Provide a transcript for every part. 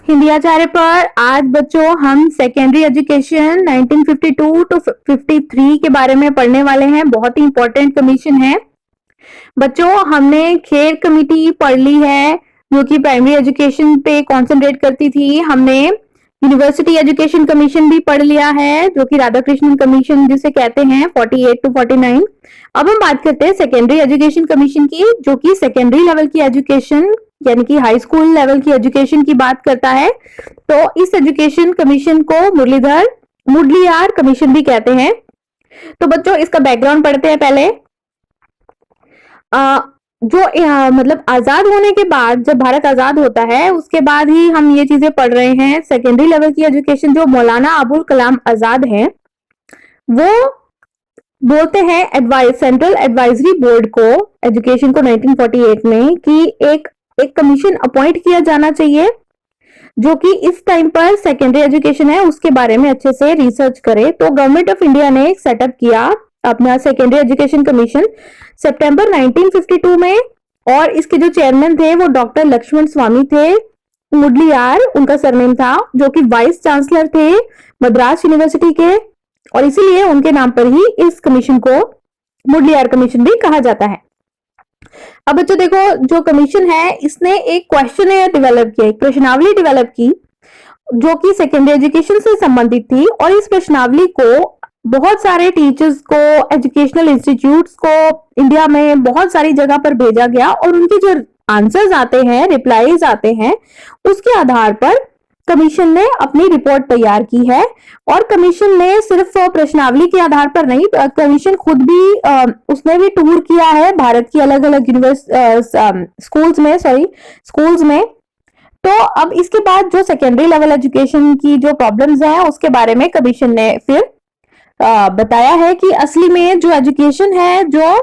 हिंदी आचार्य पर आज बच्चों हम सेकेंडरी एजुकेशन 1952 टू 53 के बारे में पढ़ने वाले हैं। बहुत ही इंपॉर्टेंट कमीशन है बच्चों। हमने खेर कमेटी पढ़ ली है जो कि प्राइमरी एजुकेशन पे कंसंट्रेट करती थी। हमने यूनिवर्सिटी एजुकेशन कमीशन भी पढ़ लिया है जो कि राधाकृष्णन कमीशन जिसे कहते हैं 48 टू 49। अब हम बात करते हैं सेकेंडरी एजुकेशन कमीशन की जो कि सेकेंडरी लेवल की एजुकेशन यानी कि हाई स्कूल लेवल की एजुकेशन की बात करता है। तो इस एजुकेशन कमीशन को मुडलियार कमीशन भी कहते हैं। तो बच्चों इसका बैकग्राउंड पढ़ते हैं पहले। मतलब आजाद होने के बाद, जब भारत आजाद होता है उसके बाद ही हम ये चीजें पढ़ रहे हैं। सेकेंडरी लेवल की एजुकेशन जो मौलाना अबुल कलाम आजाद हैं वो बोलते हैं सेंट्रल एडवाइजरी बोर्ड को एजुकेशन को 1948 में कि एक कमीशन अपॉइंट किया जाना चाहिए जो कि इस टाइम पर सेकेंडरी एजुकेशन है उसके बारे में अच्छे से रिसर्च करे। तो गवर्नमेंट ऑफ इंडिया ने एक सेटअप किया अपना सेकेंडरी एजुकेशन कमीशन सितंबर 1952 में, और इसके जो चेयरमैन थे वो डॉक्टर लक्ष्मण स्वामी थे। मुडलियार उनका सरनेम था, जो कि वाइस चांसलर थे मद्रास यूनिवर्सिटी के, और इसीलिए उनके नाम पर ही इस कमीशन को मुडलियार कमीशन भी कहा जाता है। अब बच्चों देखो, जो कमीशन है इसने एक क्वेश्चनेयर डेवलप किया, एक प्रश्नावली डेवलप की जो कि सेकेंडरी एजुकेशन से संबंधित थी, और इस प्रश्नावली को बहुत सारे टीचर्स को, एजुकेशनल इंस्टीट्यूट्स को इंडिया में बहुत सारी जगह पर भेजा गया, और उनके जो आंसर्स आते हैं, रिप्लाईज आते हैं, उसके आधार पर कमीशन ने अपनी रिपोर्ट तैयार की है। और कमीशन ने सिर्फ प्रश्नावली के आधार पर नहीं, कमीशन खुद भी उसने भी टूर किया है भारत की अलग अलग स्कूल्स में। तो अब इसके बाद जो सेकेंडरी लेवल एजुकेशन की जो प्रॉब्लम्स हैं उसके बारे में कमीशन ने फिर बताया है कि असली में जो एजुकेशन है जो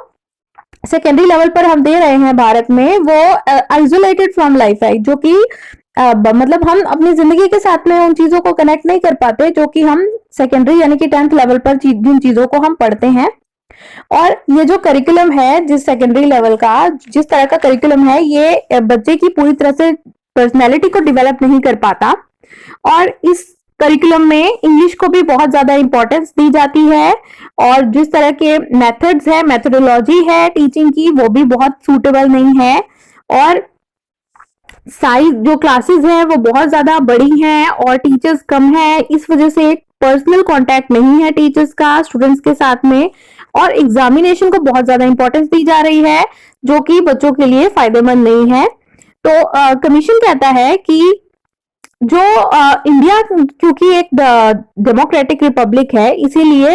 सेकेंडरी लेवल पर हम दे रहे हैं भारत में वो आइसोलेटेड फ्रॉम लाइफ है, जो कि मतलब हम अपनी जिंदगी के साथ में उन चीजों को कनेक्ट नहीं कर पाते जो कि हम सेकेंडरी यानी कि 10th लेवल पर जिन चीजों को हम पढ़ते हैं। और ये जो करिकुलम है जिस सेकेंडरी लेवल का, जिस तरह का करिकुलम है, ये बच्चे की पूरी तरह से पर्सनैलिटी को डेवलप नहीं कर पाता। और इस करिकुलम में इंग्लिश को भी बहुत ज्यादा इंपॉर्टेंस दी जाती है, और जिस तरह के मेथड्स है, मेथोडोलॉजी है टीचिंग की, वो भी बहुत सूटेबल नहीं है। और साइज जो क्लासेस है वो बहुत ज्यादा बड़ी हैं और टीचर्स कम है, इस वजह से पर्सनल कांटेक्ट नहीं है टीचर्स का स्टूडेंट्स के साथ में, और एग्जामिनेशन को बहुत ज्यादा इंपॉर्टेंस दी जा रही है जो कि बच्चों के लिए फायदेमंद नहीं है। तो कमीशन कहता है कि जो इंडिया क्योंकि एक डेमोक्रेटिक रिपब्लिक है, इसीलिए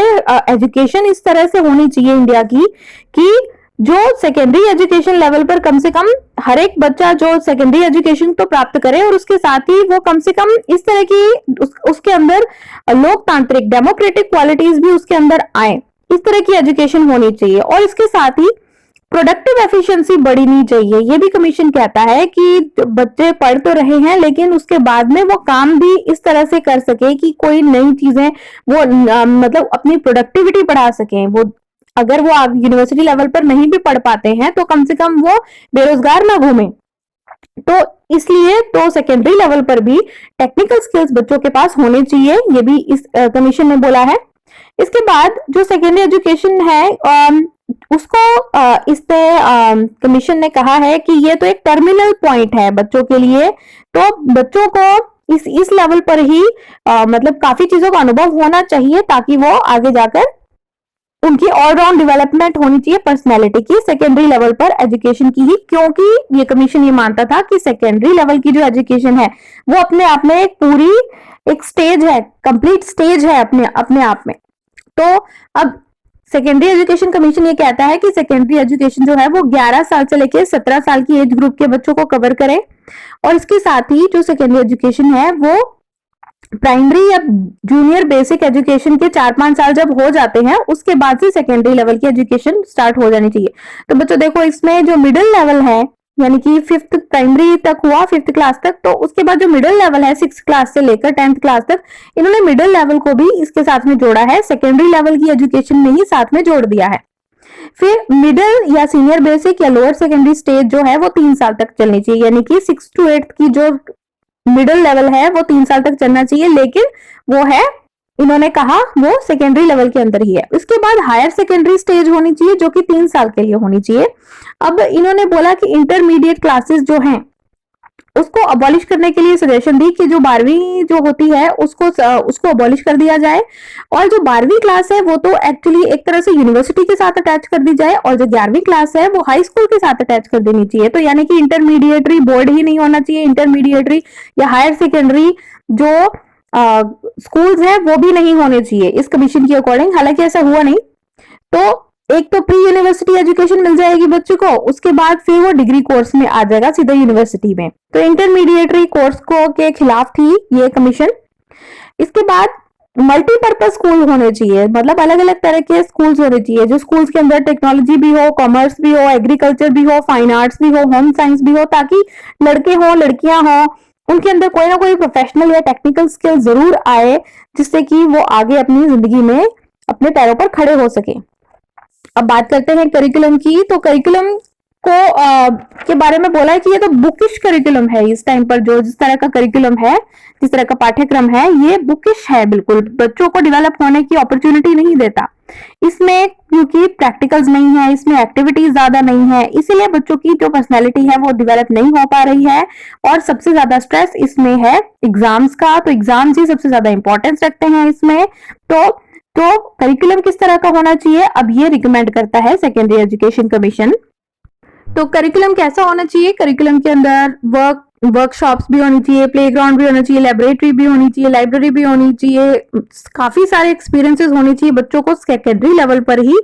एजुकेशन इस तरह से होनी चाहिए इंडिया की कि जो सेकेंडरी एजुकेशन लेवल पर कम से कम हर एक बच्चा जो सेकेंडरी एजुकेशन तो प्राप्त करे, और उसके साथ ही वो कम से कम इस तरह की उसके अंदर लोकतांत्रिक डेमोक्रेटिक क्वालिटीज भी उसके अंदर आए, इस तरह की एजुकेशन होनी चाहिए। और इसके साथ ही प्रोडक्टिव एफिशिएंसी बढ़नी चाहिए। ये भी कमीशन कहता है कि बच्चे पढ़ तो रहे हैं लेकिन उसके बाद में वो काम भी इस तरह से कर सके कि कोई नई चीजें वो मतलब अपनी प्रोडक्टिविटी बढ़ा सके। वो अगर वो यूनिवर्सिटी लेवल पर नहीं भी पढ़ पाते हैं तो कम से कम वो बेरोजगार ना घूमे। तो इसलिए तो सेकेंडरी लेवल पर भी टेक्निकल स्किल्स बच्चों के पास होने चाहिए, ये भी इस कमीशन ने बोला है। इसके बाद जो सेकेंडरी एजुकेशन है उसको कमीशन ने कहा है कि ये तो एक टर्मिनल पॉइंट है बच्चों के लिए, तो बच्चों को इस लेवल पर ही मतलब काफी चीजों का अनुभव होना चाहिए ताकि वो आगे जाकर उनकी ऑलराउंड डेवलपमेंट होनी चाहिए पर्सनैलिटी की सेकेंडरी लेवल पर एजुकेशन की ही, क्योंकि ये कमीशन ये मानता था कि सेकेंडरी लेवल की जो एजुकेशन है वो अपने आप में एक स्टेज है, कंप्लीट स्टेज है अपने आप में। तो अब सेकेंडरी एजुकेशन कमीशन ये कहता है कि सेकेंडरी एजुकेशन जो है वो 11 साल से लेकर 17 साल की एज ग्रुप के बच्चों को कवर करे, और इसके साथ ही जो सेकेंडरी एजुकेशन है वो प्राइमरी या जूनियर बेसिक एजुकेशन के 4-5 साल जब हो जाते हैं उसके बाद से सेकेंडरी लेवल की एजुकेशन स्टार्ट हो जानी चाहिए। तो बच्चों देखो, इसमें जो मिडिल लेवल है यानी कि 5th प्राइमरी तक हुआ, 5th क्लास तक, तो उसके बाद जो मिडिल लेवल है 6th क्लास से लेकर 10th क्लास तक, इन्होंने मिडिल लेवल को भी इसके साथ में जोड़ा है, सेकेंडरी लेवल की एजुकेशन में ही साथ में जोड़ दिया है। फिर मिडिल या सीनियर बेसिक या लोअर सेकेंडरी स्टेज जो है वो 3 साल तक चलनी चाहिए, यानी कि 6th to 8th की जो मिडिल लेवल है वो 3 साल तक चलना चाहिए, लेकिन वो है, इन्होंने कहा वो सेकेंडरी लेवल के अंदर ही है। इसके बाद हायर सेकेंडरी स्टेज होनी चाहिए जो कि 3 साल के लिए होनी चाहिए। अब इन्होंने बोला कि इंटरमीडिएट क्लासेस जो हैं उसको अबॉलिश करने के लिए सजेशन दी कि जो 12वीं जो होती है उसको अबॉलिश कर दिया जाए, और जो 12वीं क्लास है वो तो एक्चुअली एक तरह से यूनिवर्सिटी के साथ अटैच कर दी जाए, और जो 11वीं क्लास है वो हाई स्कूल के साथ अटैच कर देनी चाहिए। तो यानी कि इंटरमीडिएटरी बोर्ड ही नहीं होना चाहिए, इंटरमीडिएटरी या हायर सेकेंडरी जो स्कूल्स हैं वो भी नहीं होने चाहिए इस कमीशन के अकॉर्डिंग। हालांकि ऐसा हुआ नहीं, तो एक तो प्री यूनिवर्सिटी एजुकेशन मिल जाएगी बच्चों को, उसके बाद फिर वो डिग्री कोर्स में आ जाएगा सीधा यूनिवर्सिटी में। तो इंटरमीडिएटरी कोर्स को के खिलाफ थी ये कमीशन। इसके बाद मल्टीपर्पज स्कूल होने चाहिए, मतलब अलग अलग तरह के स्कूल्स होने चाहिए, जो स्कूल्स के अंदर टेक्नोलॉजी भी हो, कॉमर्स भी हो, एग्रीकल्चर भी हो, फाइन आर्ट्स भी हो, होम साइंस भी हो, ताकि लड़के हो लड़कियां हो उनके अंदर कोई ना कोई प्रोफेशनल या टेक्निकल स्किल जरूर आए, जिससे कि वो आगे अपनी जिंदगी में अपने पैरों पर खड़े हो सके। अब बात करते हैं करिकुलम की। तो करिकुलम को के बारे में बोला है कि ये तो बुकिश करिकुलम है इस टाइम पर, जो जिस तरह का करिकुलम है, जिस तरह का पाठ्यक्रम है, ये बुकिश है, बिल्कुल बच्चों को डेवलप होने की अपॉर्चुनिटी नहीं देता इसमें, क्योंकि प्रैक्टिकल्स नहीं है, इसमें एक्टिविटीज ज्यादा नहीं है, इसीलिए बच्चों की जो पर्सनैलिटी है वो डेवलप नहीं हो पा रही है। और सबसे ज्यादा स्ट्रेस इसमें है एग्जाम्स का, तो एग्जाम्स ही सबसे ज्यादा इंपॉर्टेंस रखते हैं इसमें। तो करिकुलम किस तरह का होना चाहिए, अब ये रिकमेंड करता है सेकेंडरी एजुकेशन कमीशन। तो करिकुलम कैसा होना चाहिए, करिकुलम के अंदर वर्कशॉप्स भी होनी चाहिए, प्लेग्राउंड भी होना चाहिए, लेबोरेटरी भी होनी चाहिए, लाइब्रेरी भी होनी चाहिए, काफी सारे एक्सपीरियंसेस होने चाहिए बच्चों को सेकेंडरी लेवल पर ही,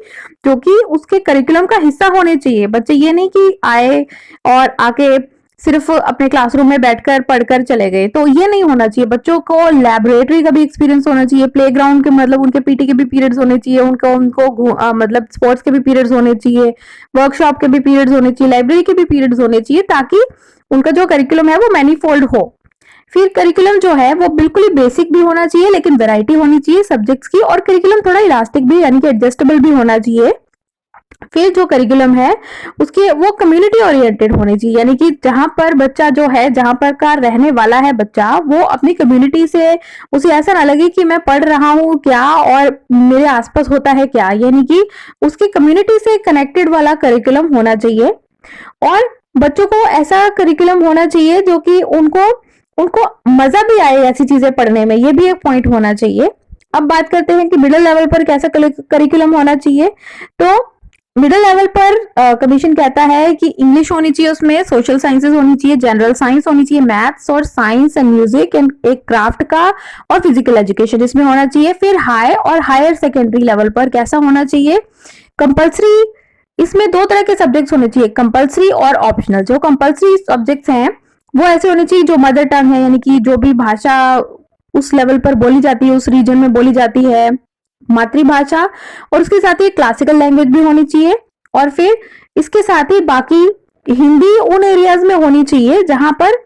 जो कि उसके करिकुलम का हिस्सा होने चाहिए। बच्चे ये नहीं कि आए और आके सिर्फ अपने क्लासरूम में बैठकर पढ़कर चले गए, तो ये नहीं होना चाहिए। बच्चों को लैबोरेटरी का भी एक्सपीरियंस होना चाहिए, प्लेग्राउंड के मतलब उनके पीटी के भी पीरियड्स होने चाहिए, उनको मतलब स्पोर्ट्स के भी पीरियड्स होने चाहिए, वर्कशॉप के भी पीरियड्स होने चाहिए, लाइब्रेरी के भी पीरियड्स होने चाहिए, ताकि उनका जो करिकुलम है वो मैनीफोल्ड हो। फिर करिकुलम जो है वो बिल्कुल ही बेसिक भी होना चाहिए, लेकिन वैरायटी होनी चाहिए सब्जेक्ट्स की, और करिकुलम थोड़ा इलास्टिक भी यानी कि एडजस्टेबल भी होना चाहिए। फिर जो करिकुलम है उसके वो कम्युनिटी ओरिएंटेड होने चाहिए, यानी कि जहां पर बच्चा जो है, जहां पर का रहने वाला है बच्चा, वो अपनी कम्युनिटी से उसे ऐसा ना लगे कि मैं पढ़ रहा हूँ क्या और मेरे आसपास होता है क्या, यानी कि उसकी कम्युनिटी से कनेक्टेड वाला करिकुलम होना चाहिए। और बच्चों को ऐसा करिकुलम होना चाहिए जो कि उनको मजा भी आए ऐसी चीजें पढ़ने में, ये भी एक पॉइंट होना चाहिए। अब बात करते हैं कि मिडिल लेवल पर कैसा करिकुलम होना चाहिए। तो मिडिल लेवल पर कमीशन कहता है कि इंग्लिश होनी चाहिए, उसमें सोशल साइंसेज होनी चाहिए, जनरल साइंस होनी चाहिए, मैथ्स और साइंस एंड म्यूजिक एंड एक क्राफ्ट का और फिजिकल एजुकेशन इसमें होना चाहिए। फिर हाई और हायर सेकेंडरी लेवल पर कैसा होना चाहिए, कंपल्सरी, इसमें 2 तरह के सब्जेक्ट्स होने चाहिए, कंपल्सरी और ऑप्शनल। जो कंपल्सरी सब्जेक्ट्स हैं वो ऐसे होने चाहिए जो मदर टंग है, यानी कि जो भी भाषा उस लेवल पर बोली जाती है, उस रीजन में बोली जाती है, मातृभाषा, और उसके साथ ही क्लासिकल लैंग्वेज भी होनी चाहिए। और फिर इसके साथ ही बाकी हिंदी उन एरियाज में होनी चाहिए जहां पर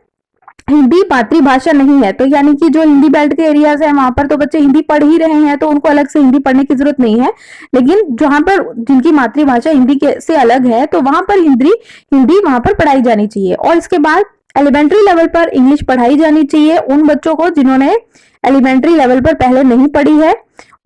हिंदी मातृभाषा नहीं है। तो यानी कि जो हिंदी बेल्ट के एरियाज है वहां पर तो बच्चे हिंदी पढ़ ही रहे हैं, तो उनको अलग से हिंदी पढ़ने की जरूरत नहीं है, लेकिन जहां पर जिनकी मातृभाषा हिंदी के से अलग है तो वहां पर हिंदी वहां पर पढ़ाई जानी चाहिए। और इसके बाद एलिमेंट्री लेवल पर इंग्लिश पढ़ाई जानी चाहिए उन बच्चों को जिन्होंने एलिमेंट्री लेवल पर पहले नहीं पढ़ी है।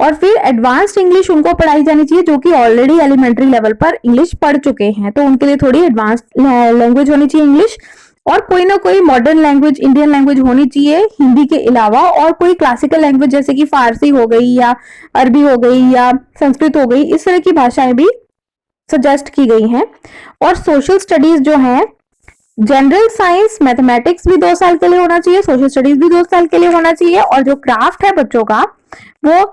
और फिर एडवांस्ड इंग्लिश उनको पढ़ाई जानी चाहिए जो कि ऑलरेडी एलिमेंट्री लेवल पर इंग्लिश पढ़ चुके हैं, तो उनके लिए थोड़ी एडवांस्ड लैंग्वेज होनी चाहिए इंग्लिश। और कोई ना कोई मॉडर्न लैंग्वेज, इंडियन लैंग्वेज होनी चाहिए हिंदी के अलावा, और कोई क्लासिकल लैंग्वेज जैसे कि फारसी हो गई या अरबी हो गई या संस्कृत हो गई, इस तरह की भाषाएं भी सजेस्ट की गई हैं। और सोशल स्टडीज जो है, जनरल साइंस मैथमेटिक्स भी 2 साल के लिए होना चाहिए, सोशल स्टडीज भी 2 साल के लिए होना चाहिए। और जो क्राफ्ट है बच्चों का वो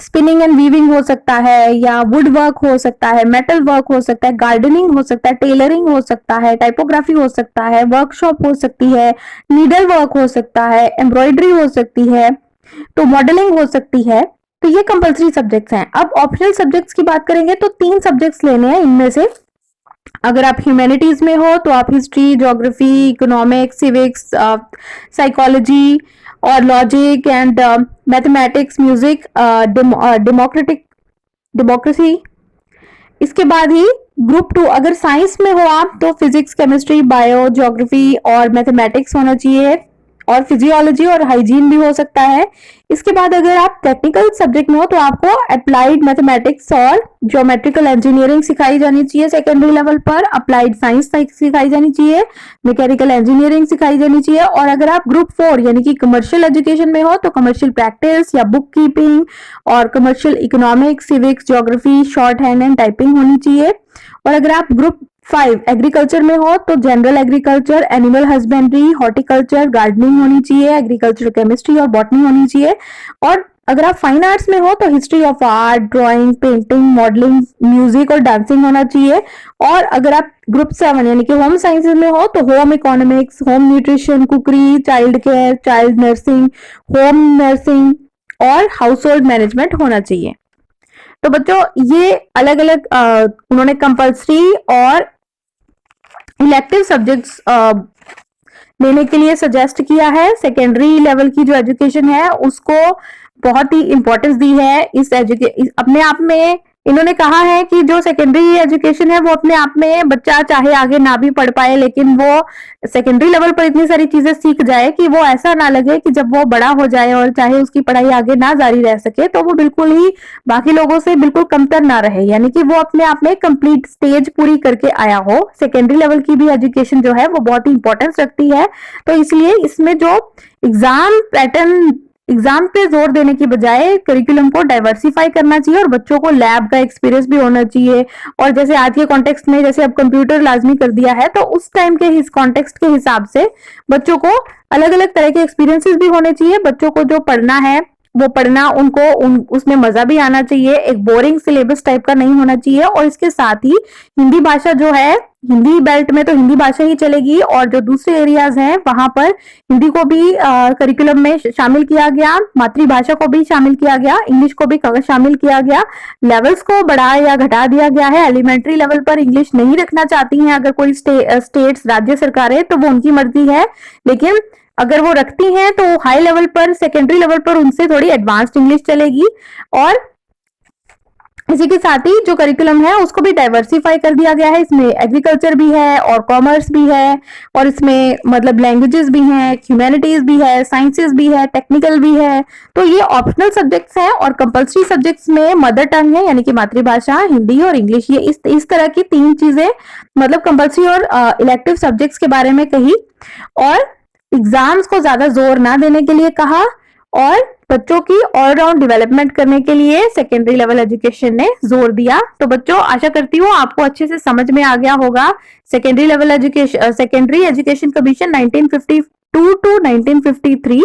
स्पिनिंग एंड वीविंग हो सकता है, या वुड वर्क हो सकता है, मेटल वर्क हो सकता है, गार्डनिंग हो सकता है, टेलरिंग हो सकता है, टाइपोग्राफी हो सकता है, वर्कशॉप हो सकती है, नीडल वर्क हो सकता है, एम्ब्रॉयडरी हो सकती है, तो मॉडलिंग हो सकती है। तो ये कंपल्सरी सब्जेक्ट्स हैं। अब ऑप्शनल सब्जेक्ट्स की बात करेंगे तो 3 सब्जेक्ट्स लेने हैं इनमें से। अगर आप ह्यूमैनिटीज में हो तो आप history, geography, economics, civics, psychology और logic and mathematics, music, democracy. इसके बाद ही ग्रुप 2 अगर साइंस में हो आप तो फिजिक्स, केमिस्ट्री, बायो, ज्योग्राफी और मैथमेटिक्स होना चाहिए। और फिजियोलॉजी और हाइजीन भी हो सकता है। इसके बाद अगर आप टेक्निकल सब्जेक्ट में हो तो आपको अप्लाइड मैथमेटिक्स और ज्योमेट्रिकल इंजीनियरिंग सिखाई जानी चाहिए सेकेंडरी लेवल पर, अप्लाइड साइंस सिखाई जानी चाहिए, मैकेनिकल इंजीनियरिंग सिखाई जानी चाहिए। और अगर आप ग्रुप 4 यानी कि कमर्शियल एजुकेशन में हो तो कमर्शियल प्रैक्टिस या बुक कीपिंग और commercial economics, civics, geography, short hand and typing होनी चाहिए। और अगर आप ग्रुप 5 एग्रीकल्चर में हो तो general agriculture, animal husbandry, horticulture, gardening होनी चाहिए, एग्रीकल्चर केमिस्ट्री और बॉटनी होनी चाहिए। और अगर आप फाइन आर्ट्स में हो तो history of art, drawing, painting, modelling, music और डांसिंग होना चाहिए। और अगर आप ग्रुप 7 यानी कि होम साइंसेज में हो तो home economics, home nutrition, cookery, child care, child nursing, home nursing और हाउस होल्ड मैनेजमेंट होना चाहिए। तो बच्चों ये अलग अलग उन्होंने कंपल्सरी और इलेक्टिव सब्जेक्ट्स लेने के लिए सजेस्ट किया है। सेकेंडरी लेवल की जो एजुकेशन है उसको बहुत ही इंपॉर्टेंस दी है। अपने आप में इन्होंने कहा है कि जो सेकेंडरी एजुकेशन है वो अपने आप में बच्चा चाहे आगे ना भी पढ़ पाए लेकिन वो सेकेंडरी लेवल पर इतनी सारी चीजें सीख जाए कि वो ऐसा ना लगे कि जब वो बड़ा हो जाए और चाहे उसकी पढ़ाई आगे ना जारी रह सके तो वो बिल्कुल ही बाकी लोगों से बिल्कुल कमतर ना रहे, यानी कि वो अपने आप में कंप्लीट स्टेज पूरी करके आया हो। सेकेंडरी लेवल की भी एजुकेशन जो है वो बहुत ही इंपॉर्टेंस रखती है। तो इसलिए इसमें जो एग्जाम पैटर्न, एग्जाम पे जोर देने की बजाय करिकुलम को डाइवर्सिफाई करना चाहिए और बच्चों को लैब का एक्सपीरियंस भी होना चाहिए। और जैसे आज के कॉन्टेक्स्ट में जैसे अब कंप्यूटर लाजमी कर दिया है तो उस टाइम के इस कॉन्टेक्स्ट के हिसाब से बच्चों को अलग अलग तरह के एक्सपीरियंसेस भी होने चाहिए। बच्चों को जो पढ़ना है वो पढ़ना उनको उसमें मजा भी आना चाहिए, एक बोरिंग सिलेबस टाइप का नहीं होना चाहिए। और इसके साथ ही हिंदी भाषा जो है, हिंदी बेल्ट में तो हिंदी भाषा ही चलेगी और जो दूसरे एरियाज हैं वहां पर हिंदी को भी करिकुलम में शामिल किया गया, मातृभाषा को भी शामिल किया गया, इंग्लिश को भी शामिल किया गया। लेवल्स को बढ़ा या घटा दिया गया है। एलिमेंट्री लेवल पर इंग्लिश नहीं रखना चाहती हैं अगर कोई स्टेट्स, राज्य सरकारें, तो वो उनकी मर्जी है, लेकिन अगर वो रखती हैं तो हाई लेवल पर, सेकेंडरी लेवल पर उनसे थोड़ी एडवांस्ड इंग्लिश चलेगी। और इसी के साथ ही जो करिकुलम है उसको भी डाइवर्सिफाई कर दिया गया है। इसमें एग्रीकल्चर भी है और कॉमर्स भी है और इसमें मतलब लैंग्वेजेस भी हैं, ह्यूमैनिटीज भी है, साइंसेस भी है, टेक्निकल भी है। तो ये ऑप्शनल सब्जेक्ट्स हैं और कंपल्सरी सब्जेक्ट्स में मदर टंग है यानी कि मातृभाषा, हिंदी और इंग्लिश। ये इस तरह की 3 चीजें मतलब कंपल्सरी और इलेक्टिव सब्जेक्ट्स के बारे में कही और एग्जाम्स को ज्यादा जोर ना देने के लिए कहा और बच्चों की ऑलराउंड डेवलपमेंट करने के लिए सेकेंडरी लेवल एजुकेशन ने जोर दिया। तो बच्चों आशा करती हूँ आपको अच्छे से समझ में आ गया होगा secondary level education, secondary education commission 1952 to 1953।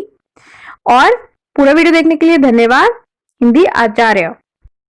और पूरा वीडियो देखने के लिए धन्यवाद। हिंदी आचार्य।